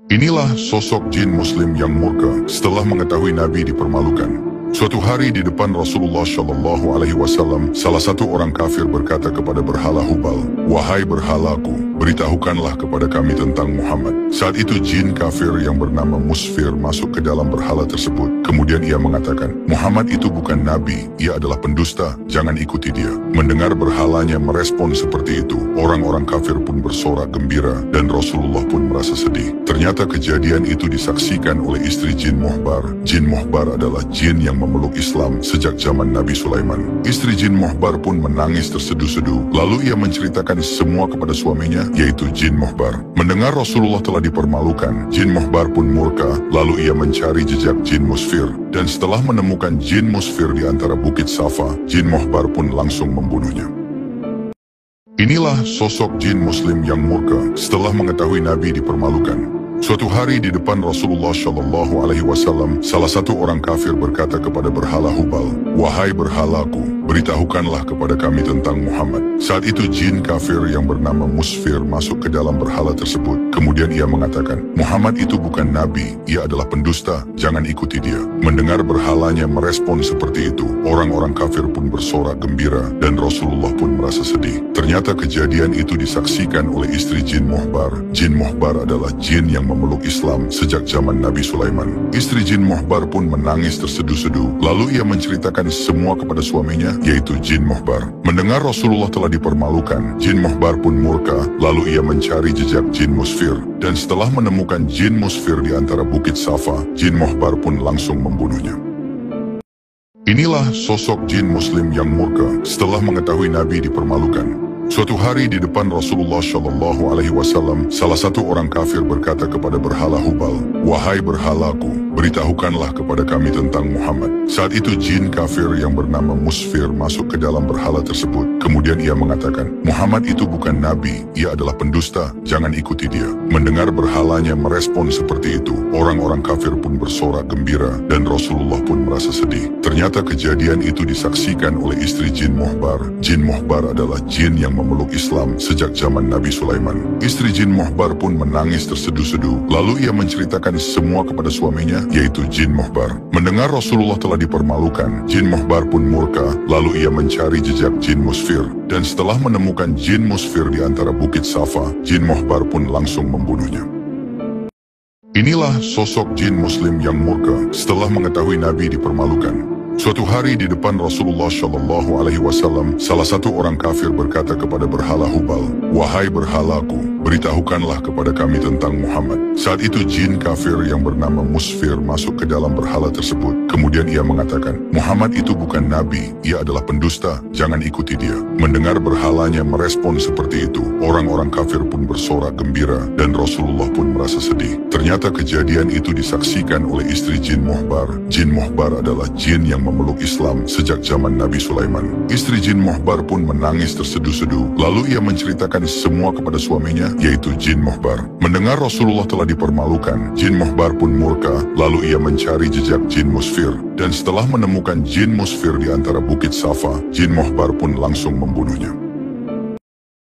Inilah sosok jin muslim yang murka setelah mengetahui Nabi dipermalukan. Suatu hari di depan Rasulullah Shallallahu Alaihi Wasallam, salah satu orang kafir berkata kepada berhala Hubal, "Wahai berhalaku, beritahukanlah kepada kami tentang Muhammad." Saat itu jin kafir yang bernama Musfir masuk ke dalam berhala tersebut. Kemudian ia mengatakan, "Muhammad itu bukan Nabi, ia adalah pendusta, jangan ikuti dia." Mendengar berhalanya merespon seperti itu, orang-orang kafir pun bersorak gembira dan Rasulullah pun merasa sedih. Ternyata kejadian itu disaksikan oleh istri jin Muhbar. Jin Muhbar adalah jin yang memeluk Islam sejak zaman Nabi Sulaiman. Istri jin Muhbar pun menangis terseduh-seduh, lalu ia menceritakan semua kepada suaminya, yaitu jin Muhbar. Mendengar Rasulullah telah dipermalukan, jin Muhbar pun murka, lalu ia mencari jejak jin Musfir, dan setelah menemukan jin Musfir di antara bukit Safa, jin Muhbar pun langsung membunuhnya. Inilah sosok jin muslim yang murka setelah mengetahui Nabi dipermalukan. Suatu hari di depan Rasulullah Shallallahu Alaihi Wasallam, salah satu orang kafir berkata kepada berhala Hubal, "Wahai berhalaku, beritahukanlah kepada kami tentang Muhammad." Saat itu jin kafir yang bernama Musfir masuk ke dalam berhala tersebut. Kemudian ia mengatakan, "Muhammad itu bukan Nabi, ia adalah pendusta, jangan ikuti dia." Mendengar berhalanya merespon seperti itu, orang-orang kafir pun bersorak gembira dan Rasulullah pun merasa sedih. Ternyata kejadian itu disaksikan oleh istri jin Muhbar. Jin Muhbar adalah jin yang memeluk Islam sejak zaman Nabi Sulaiman. Istri jin Muhbar pun menangis terseduh-seduh, lalu ia menceritakan semua kepada suaminya, yaitu jin Muhbar. Mendengar Rasulullah telah dipermalukan, jin Muhbar pun murka, lalu ia mencari jejak jin Musfir, dan setelah menemukan jin Musfir di antara bukit Safa, jin Muhbar pun langsung membunuhnya. Inilah sosok jin muslim yang murka setelah mengetahui Nabi dipermalukan. Suatu hari di depan Rasulullah Shallallahu Alaihi Wasallam, salah satu orang kafir berkata kepada berhala Hubal, "Wahai berhalaku, beritahukanlah kepada kami tentang Muhammad." Saat itu jin kafir yang bernama Musfir masuk ke dalam berhala tersebut. Kemudian ia mengatakan, "Muhammad itu bukan Nabi, ia adalah pendusta, jangan ikuti dia." Mendengar berhalanya merespon seperti itu, orang-orang kafir pun bersorak gembira dan Rasulullah pun merasa sedih. Ternyata kejadian itu disaksikan oleh istri jin Muhbar. Jin Muhbar adalah jin yang memeluk Islam sejak zaman Nabi Sulaiman. Istri jin Muhbar pun menangis terseduh-seduh, lalu ia menceritakan semua kepada suaminya, yaitu jin Muhbar. Mendengar Rasulullah telah dipermalukan, jin Muhbar pun murka, lalu ia mencari jejak jin Musfir, dan setelah menemukan jin Musfir di antara bukit Safa, jin Muhbar pun langsung membunuhnya. Inilah sosok jin muslim yang murka setelah mengetahui Nabi dipermalukan. Suatu hari di depan Rasulullah Shallallahu Alaihi Wasallam, salah satu orang kafir berkata kepada berhala Hubal, "Wahai berhalaku, beritahukanlah kepada kami tentang Muhammad." Saat itu jin kafir yang bernama Musfir masuk ke dalam berhala tersebut. Kemudian ia mengatakan, "Muhammad itu bukan Nabi, ia adalah pendusta, jangan ikuti dia." Mendengar berhalanya merespon seperti itu, orang-orang kafir pun bersorak gembira dan Rasulullah pun merasa sedih. Ternyata kejadian itu disaksikan oleh istri jin Muhbar. Jin Muhbar adalah jin yang memeluk Islam sejak zaman Nabi Sulaiman. Istri jin Muhbar pun menangis terseduh-seduh, lalu ia menceritakan semua kepada suaminya, yaitu jin Muhbar. Mendengar Rasulullah telah dipermalukan, jin Muhbar pun murka, lalu ia mencari jejak jin Musfir, dan setelah menemukan jin Musfir di antara bukit Safa, jin Muhbar pun langsung membunuhnya.